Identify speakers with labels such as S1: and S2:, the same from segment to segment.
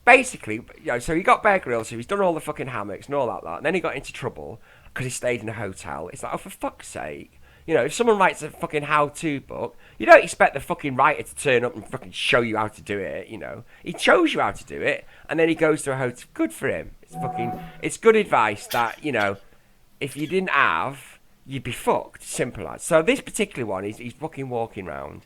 S1: basically, so he got Bear Grylls, so he's done all the fucking hammocks and all that, and then he got into trouble because he stayed in a hotel. It's like, oh, for fuck's sake. If someone writes a fucking how-to book, you don't expect the fucking writer to turn up and fucking show you how to do it, He shows you how to do it, and then he goes to a hotel. Good for him. It's good advice that, if you didn't have, you'd be fucked. Simple as. So this particular one, he's fucking walking around,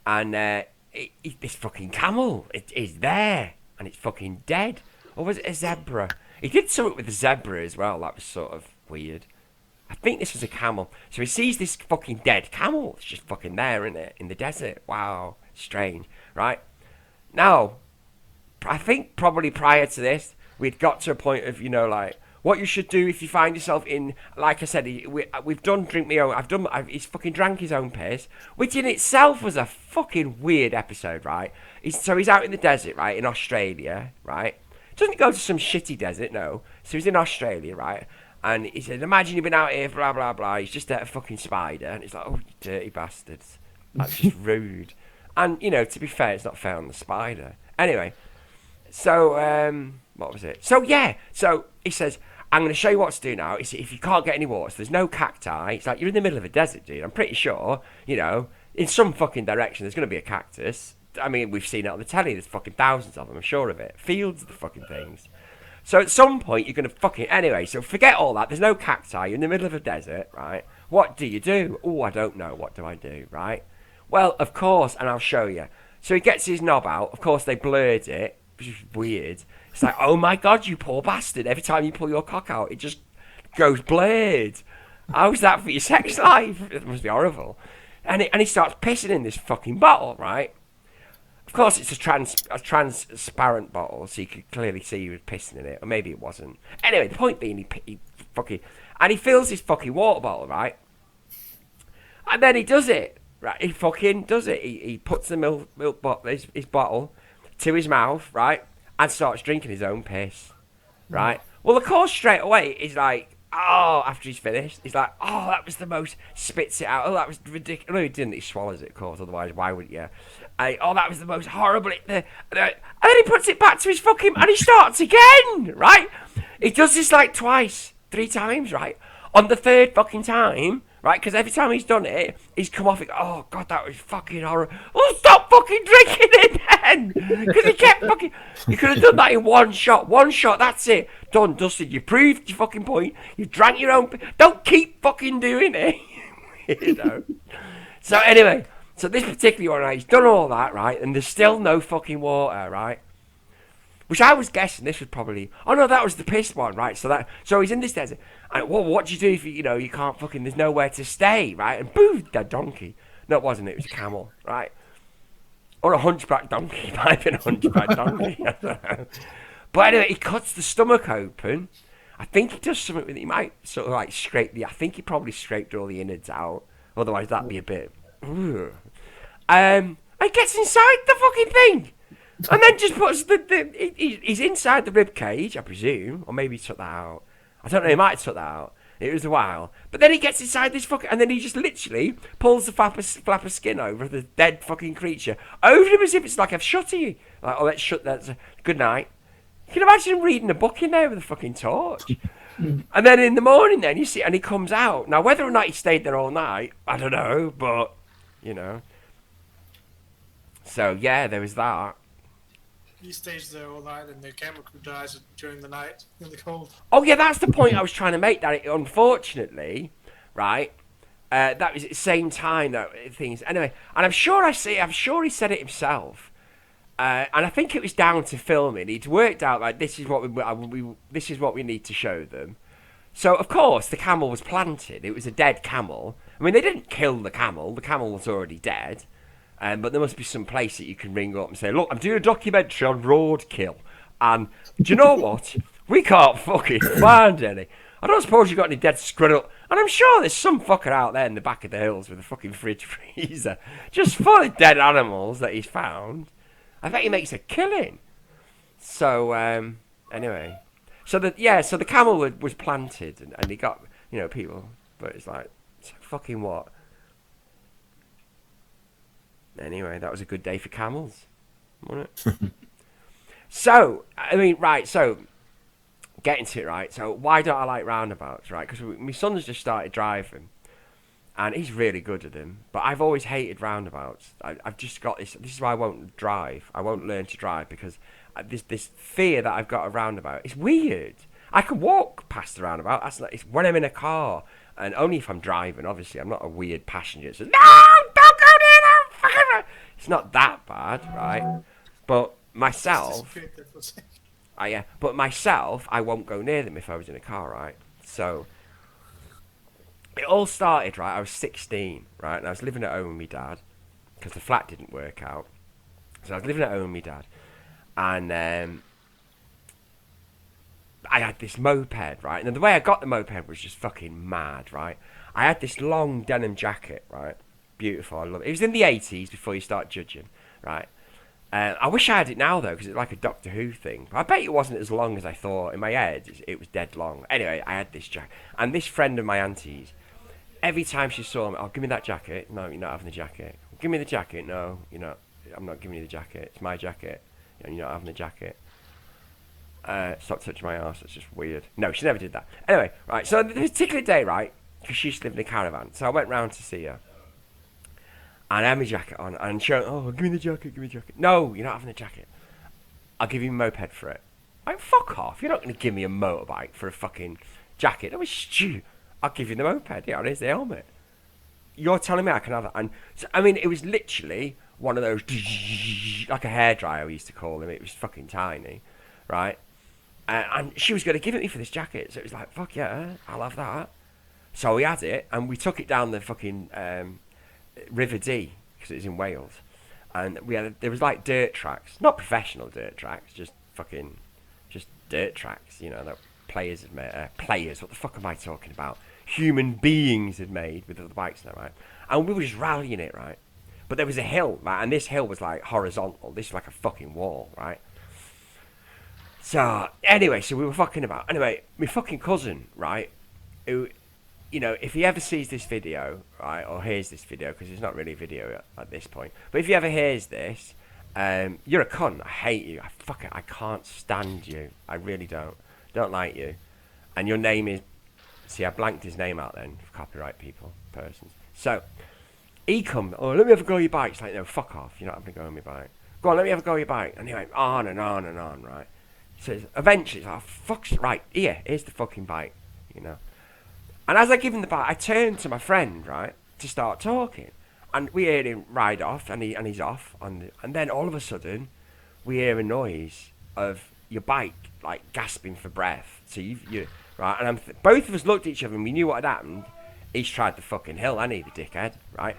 S1: and this fucking camel is there, and it's fucking dead. Or was it a zebra? He did something with the zebra as well. That was sort of weird. I think this was a camel. So he sees this fucking dead camel. It's just fucking there, isn't it? In the desert. Wow. Strange. Right? Now, I think probably prior to this, we'd got to a point of, what you should do if you find yourself in, like I said, we've done drink me own, he's fucking drank his own piss, which in itself was a fucking weird episode, right? So he's out in the desert, right, in Australia, right? Doesn't go to some shitty desert, no. So he's in Australia, right? And he said, imagine you've been out here, blah, blah, blah. He's just at a fucking spider. And he's like, oh, you dirty bastards. That's just rude. And, to be fair, it's not fair on the spider. Anyway, so, what was it? So, yeah. So he says, I'm going to show you what to do now. If you can't get any water, so there's no cacti. It's like, you're in the middle of a desert, dude. I'm pretty sure, in some fucking direction, there's going to be a cactus. I mean, we've seen it on the telly. There's fucking thousands of them, I'm sure of it. Fields of the fucking things. So at some point, you're going to fucking... Anyway, so forget all that. There's no cacti. You're in the middle of a desert, right? What do you do? Oh, I don't know. What do I do, right? Well, of course, and I'll show you. So he gets his knob out. Of course, they blurred it, which is weird. It's like, oh my God, you poor bastard. Every time you pull your cock out, it just goes blurred. How's that for your sex life? It must be horrible. And he starts pissing in this fucking bottle, right? Of course, it's a transparent bottle, so you could clearly see he was pissing in it, or maybe it wasn't. Anyway, the point being, he fills his fucking water bottle, right? And then he does it, right? He fucking does it. He puts the milk bottle, his bottle, to his mouth, right, and starts drinking his own piss, right? Well, of course, straight away, he's like, oh, after he's finished, he's like, oh, that was the most, spits it out. Oh, that was ridiculous. No, he didn't. He swallows it, of course. Otherwise, why would you? Oh, that was the most horrible. And then he puts it back to his fucking, and he starts again, right? He does this like twice, 3 times, right? On the third fucking time, right? Because every time he's done it, he's come off it. Oh God, that was fucking horrible. Oh, stop fucking drinking it then, because he kept fucking. You could have done that in one shot. One shot. That's it. Done, dusted. You proved your fucking point. You drank your own. Don't keep fucking doing it. So anyway, so this particular one, right, he's done all that, right, and there's still no fucking water, right? Which I was guessing this was probably. Oh no, that was the piss one, right? So he's in this desert. And what do you do if you can't fucking? There's nowhere to stay, right? And boo, that donkey. No, it wasn't. It was a camel, right? Or a hunchback donkey. It might have been a hunchback donkey. I don't know. But anyway, he cuts the stomach open. I think he does something with it. He might sort of like scrape I think he probably scraped all the innards out. Otherwise, that'd be a bit. Ugh. And gets inside the fucking thing. And then just puts he's inside the rib cage, I presume, or maybe he took that out. I don't know. He might have took that out. It was a while, but then he gets inside this fucking, and then he just literally pulls the flap of skin over the dead fucking creature over him as if it's like I've shut you. Like, oh, let's shut that. Good night. You can imagine him reading a book in there with a fucking torch. And then in the morning, then you see, and he comes out. Now, whether or not he stayed there all night, I don't know, but So yeah, there was that.
S2: He stays there all night, and the camera crew dies during the night in the cold.
S1: Oh yeah, that's the point I was trying to make. That unfortunately, right, that was at the same time that things. Anyway, and I'm sure he said it himself, and I think it was down to filming. He'd worked out like this is what we need to show them. So of course the camel was planted. It was a dead camel. I mean, they didn't kill the camel. The camel was already dead. But there must be some place that you can ring up and say, look, I'm doing a documentary on roadkill. And do you know what? We can't fucking find any. I don't suppose you've got any dead squirrel. And I'm sure there's some fucker out there in the back of the hills with a fucking fridge freezer just full of dead animals that he's found. I bet he makes a killing. So, anyway. So the camel was planted and he got, people. But it's like, fucking what? Anyway, that was a good day for camels, wasn't it? So, I mean, right, so, getting to it, right, so why don't I like roundabouts, right? Because my son's just started driving, and he's really good at them, but I've always hated roundabouts. I've just got this is why I won't drive. I won't learn to drive, because this fear that I've got of roundabout, it's weird. I can walk past the roundabout, that's not, it's when I'm in a car, and only if I'm driving, obviously. I'm not a weird passenger that says, no, don't go near them, it's not that bad, right? But
S2: Just
S1: myself,
S2: disappeared there for a second.
S1: yeah, but myself, I won't go near them if I was in a car, right? So it all started, right? I was 16, right? And I was living at home with my dad because the flat didn't work out. So I was living at home with my dad. And I had this moped, right? And the way I got the moped was just fucking mad, right? I had this long denim jacket, right? Beautiful, I love it. It was in the 80s before you start judging, right? I wish I had it now, though, because it's like a Doctor Who thing. But I bet it wasn't as long as I thought. In my head, it was dead long. Anyway, I had this jacket. And this friend of my auntie's, every time she saw me, oh, give me that jacket. No, you're not having the jacket. Give me the jacket. No, you're not. I'm not giving you the jacket. It's my jacket. You're not having the jacket. Stop touching my arse. That's just weird. No, she never did that. Anyway, right. So the particular day, right, because she used to live in a caravan. So I went round to see her. And I had my jacket on. And she went, oh, give me the jacket. Give me the jacket. No, you're not having the jacket. I'll give you a moped for it. Like, fuck off. You're not going to give me a motorbike for a fucking jacket. That was stupid. I'll give you the moped. Yeah, there's the helmet. You're telling me I can have that? And so, I mean, it was literally one of those, like a hairdryer, we used to call them. It was fucking tiny, right? And she was going to give it me for this jacket. So it was like, fuck yeah, I'll have that. So we had it, and we took it down the fucking River Dee, because it was in Wales. And there was like dirt tracks. Not professional dirt tracks, just dirt tracks, that players had made. Players, what the fuck am I talking about? Human beings had made with the bikes and that, right? And we were just rallying it, right? But there was a hill, right? And this hill was like horizontal. This was like a fucking wall, right? So, anyway, we were fucking about. Anyway, my fucking cousin, right? Who, if he ever sees this video, right, or hears this video, because it's not really a video at this point, but if he ever hears this, you're a cunt. I hate you. I can't stand you. I really don't. Don't like you. And your name is... See, I blanked his name out then for copyright persons. So, he come, oh, let me have a go on your bike. It's like, no, fuck off. You're not having a go on my bike. Go on, let me have a go on your bike. And he went on and on and on, right? So eventually, it's like, oh, fuck's right, here's the fucking bike, And as I give him the bike, I turn to my friend, right, to start talking. And we hear him ride off, and he's off. And then all of a sudden, we hear a noise of your bike, like, gasping for breath. So you right, and both of us looked at each other and we knew what had happened. He's tried the fucking hill, hasn't he, the dickhead, right?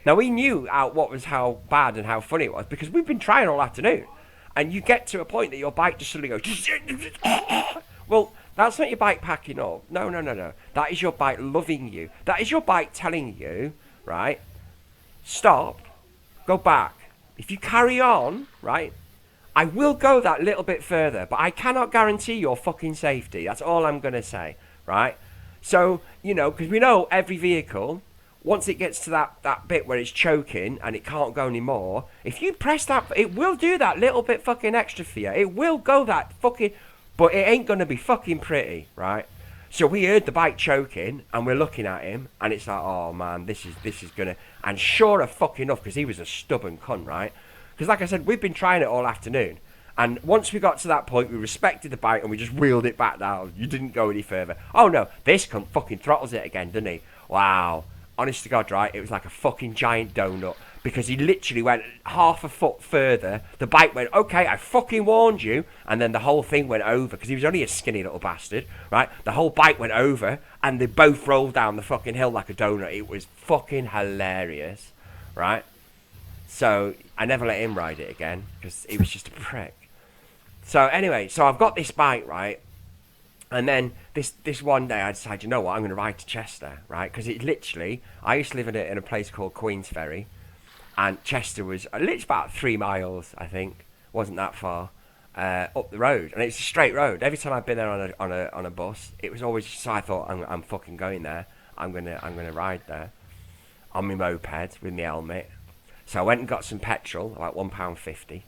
S1: Now, we knew how bad and how funny it was, because we've been trying all afternoon. And you get to a point that your bike just suddenly goes... Well, that's not your bike packing up. No. That is your bike loving you. That is your bike telling you, right, stop, go back. If you carry on, right, I will go that little bit further, but I cannot guarantee your fucking safety. That's all I'm going to say, right? So, because we know every vehicle, once it gets to that bit where it's choking and it can't go anymore, if you press that, it will do that little bit fucking extra for you. It will go that fucking... But it ain't going to be fucking pretty, right? So we heard the bike choking, and we're looking at him, and it's like, oh, man, this is going to... And sure of fucking enough, because he was a stubborn cunt, right? Because like I said, we've been trying it all afternoon. And once we got to that point, we respected the bike, and we just wheeled it back down. You didn't go any further. Oh, no, this cunt fucking throttles it again, doesn't he? Wow. Honest to God, right? It was like a fucking giant donut. Because he literally went half a foot further. The bike went, okay, I fucking warned you. And then the whole thing went over, because he was only a skinny little bastard, right? The whole bike went over, and they both rolled down the fucking hill like a donut. It was fucking hilarious, right? So I never let him ride it again, because he was just a prick. So anyway, so I've got this bike, right? And then this one day I decided, you know what, I'm going to ride to Chester, right? Because it literally, I used to live in a place called Queensferry. And Chester was literally about 3 miles, I think. Wasn't that far up the road, and it's a straight road. Every time I've been there on a bus, it was always. So I thought, I'm fucking going there. I'm gonna ride there on my moped with my helmet. So I went and got some petrol, about £1.50,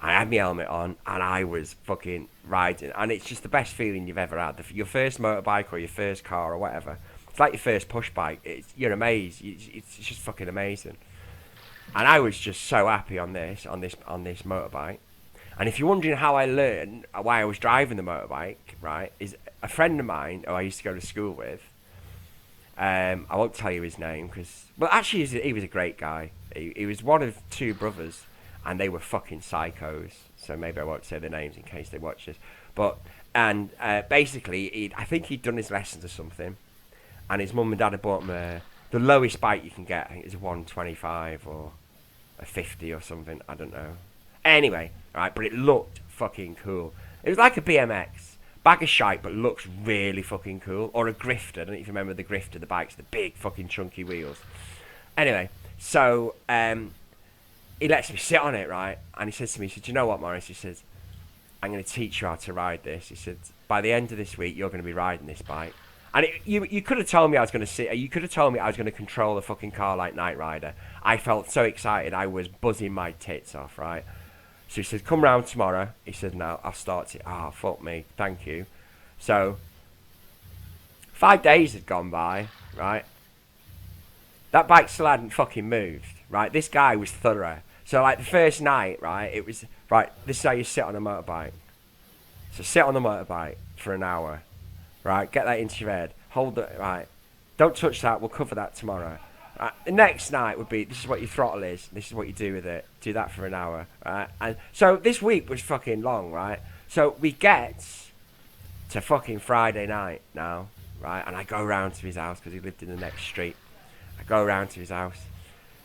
S1: I had my helmet on, and I was fucking riding. And it's just the best feeling you've ever had. Your first motorbike or your first car or whatever. It's like your first push bike. You're amazed. It's just fucking amazing. And I was just so happy on this motorbike. And if you're wondering how I learned why I was driving the motorbike, right, is a friend of mine who I used to go to school with. I won't tell you his name because, well, actually, he was a great guy. He was one of two brothers. And they were fucking psychos, so maybe I won't say their names in case they watch this. But basically, I think he'd done his lessons or something, and his mum and dad had bought him the lowest bike you can get. I think it's a 125 or a 50 or something. I don't know. Anyway, right, but it looked fucking cool. It was like a BMX, bag of shite, but looks really fucking cool. Or a grifter. I don't know if you remember the grifter, the bikes, the big fucking chunky wheels. Anyway, so he lets me sit on it, right? And he says to me, he said, you know what, Maurice? He says, I'm going to teach you how to ride this. He said, by the end of this week, you're going to be riding this bike. And you could have told me I was going to sit. You could have told me I was going to control the fucking car like Knight Rider. I felt so excited. I was buzzing my tits off, right? So he said, come round tomorrow. He said, no, I'll start it. Oh, fuck me. Thank you. So 5 days had gone by, right? That bike still hadn't fucking moved, right? This guy was thorough. So, like, the first night, right, it was, right, this is how you sit on a motorbike. So, sit on the motorbike for an hour, right? Get that into your head. Hold it, right? Don't touch that. We'll cover that tomorrow. Right? The next night would be, this is what your throttle is. This is what you do with it. Do that for an hour, right? And so, this week was fucking long, right? So, we get to fucking Friday night now, right? And I go round to his house because he lived in the next street. I go round to his house.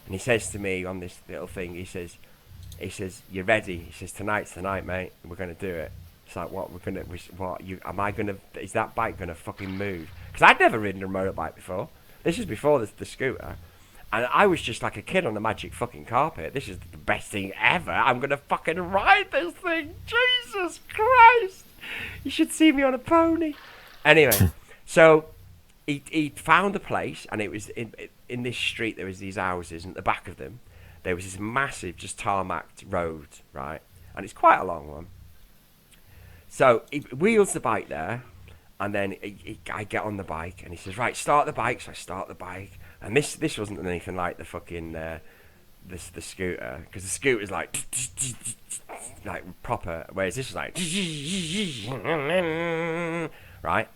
S1: And he says to me on this little thing, he says, you're ready. He says, tonight's the night, mate. We're going to do it. It's like, what? Is that bike going to fucking move? Because I'd never ridden a motorbike before. This is before the scooter. And I was just like a kid on the magic fucking carpet. This is the best thing ever. I'm going to fucking ride this thing. Jesus Christ. You should see me on a pony. Anyway, so he found a place, and it was in this street. There was these houses, and at the back of them there was this massive just tarmacked road, right? And it's quite a long one. So he wheels the bike there, and then I get on the bike, and he says, right, start the bike. So I start the bike, and this wasn't anything like the fucking the scooter, because the scooter was like proper, whereas this was like right.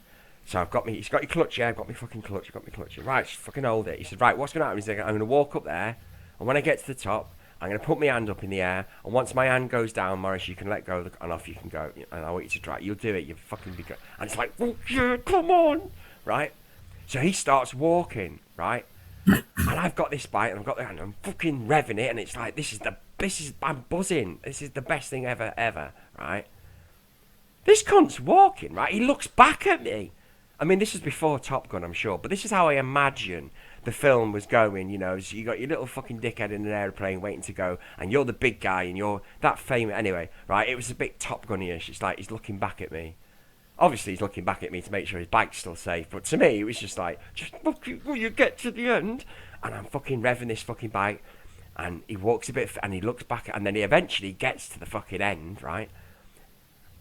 S1: So he's got your clutch, yeah, I've got my fucking clutch, right, just fucking hold it. He said, right, what's going to happen? He said, I'm going to walk up there, and when I get to the top, I'm going to put my hand up in the air, and once my hand goes down, Maurice, you can let go, and off you can go, and I want you to try it. You'll do it, you'll fucking be good. And it's like, oh, yeah, come on, right? So he starts walking, right? And I've got this bike, and I'm fucking revving it, and it's like, I'm buzzing. This is the best thing ever, right? This cunt's walking, right? He looks back at me. I mean, this is before Top Gun, I'm sure, but this is how I imagine the film was going, you know. So you got your little fucking dickhead in an airplane waiting to go, and you're the big guy, and you're that famous. Anyway, right, it was a bit Top Gun-ish. It's like he's looking back at me. Obviously, he's looking back at me to make sure his bike's still safe, but to me, it was just like, just fucking, will you get to the end? And I'm fucking revving this fucking bike, and he walks a bit, and he looks back, and then he eventually gets to the fucking end, right?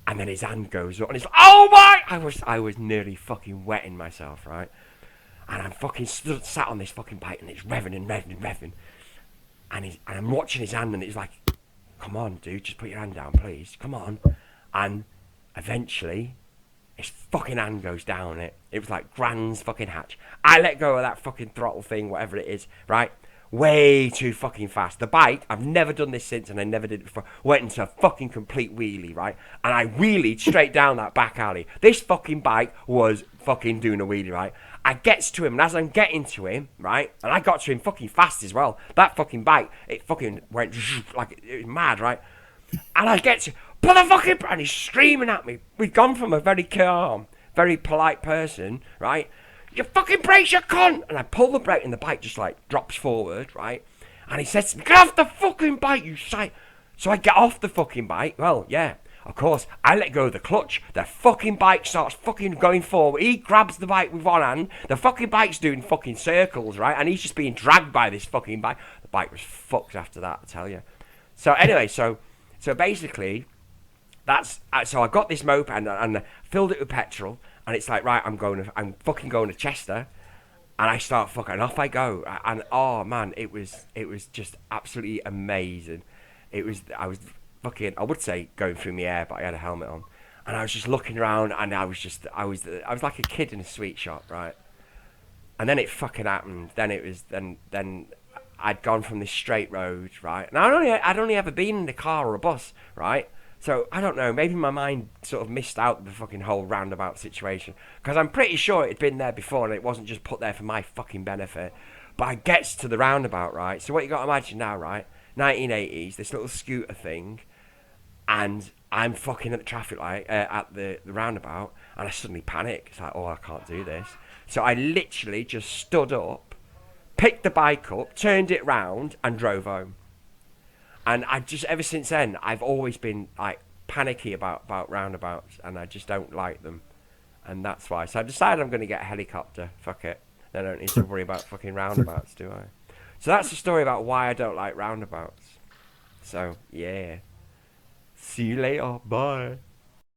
S1: And then his hand goes up, and he's like, oh my! I was nearly fucking wetting myself, right? And I'm fucking sat on this fucking bike, and it's revving and revving and revving. And I'm watching his hand, and it's like, come on, dude, just put your hand down, please. Come on. And eventually, his fucking hand goes down it. It was like Grand's fucking hatch. I let go of that fucking throttle thing, whatever it is, right? Way too fucking fast. The bike, I've never done this since, and I never did it before, went into a fucking complete wheelie, right? And I wheelied straight down that back alley. This fucking bike was fucking doing a wheelie, right? I gets to him, and as I'm getting to him, right? And I got to him fucking fast as well. That fucking bike, it fucking went like, it was mad, right? And I get to, pull the fucking, and he's screaming at me. We've gone from a very calm, very polite person, right? You fucking brakes, you cunt! And I pull the brake, and the bike just like drops forward, right? And he says to me, get off the fucking bike, you sight. So I get off the fucking bike. Well, yeah, of course, I let go of the clutch. The fucking bike starts fucking going forward. He grabs the bike with one hand. The fucking bike's doing fucking circles, right? And he's just being dragged by this fucking bike. The bike was fucked after that, I tell you. So anyway, so So basically, so I got this moped and filled it with petrol, and it's like, right, I'm fucking going to Chester, and I start fucking off I go, and oh man, it was just absolutely amazing. I was fucking, I would say going through my air, but I had a helmet on, and I was just looking around, and I was like a kid in a sweet shop, right? And then it fucking happened. Then it was then I'd gone from this straight road, right? And I'd only ever been in a car or a bus, right? So I don't know. Maybe my mind sort of missed out the fucking whole roundabout situation, because I'm pretty sure it had been there before and it wasn't just put there for my fucking benefit. But I gets to the roundabout, right? So what you got to imagine now, right? 1980s, this little scooter thing, and I'm fucking at the traffic light at the roundabout, and I suddenly panic. It's like, oh, I can't do this. So I literally just stood up, picked the bike up, turned it round, and drove home. And I just, ever since then, I've always been like panicky about roundabouts, and I just don't like them, and that's why. So I decided I'm going to get a helicopter. Fuck it. Then I don't need to worry about fucking roundabouts, do I? So that's the story about why I don't like roundabouts. So yeah. See you later. Bye.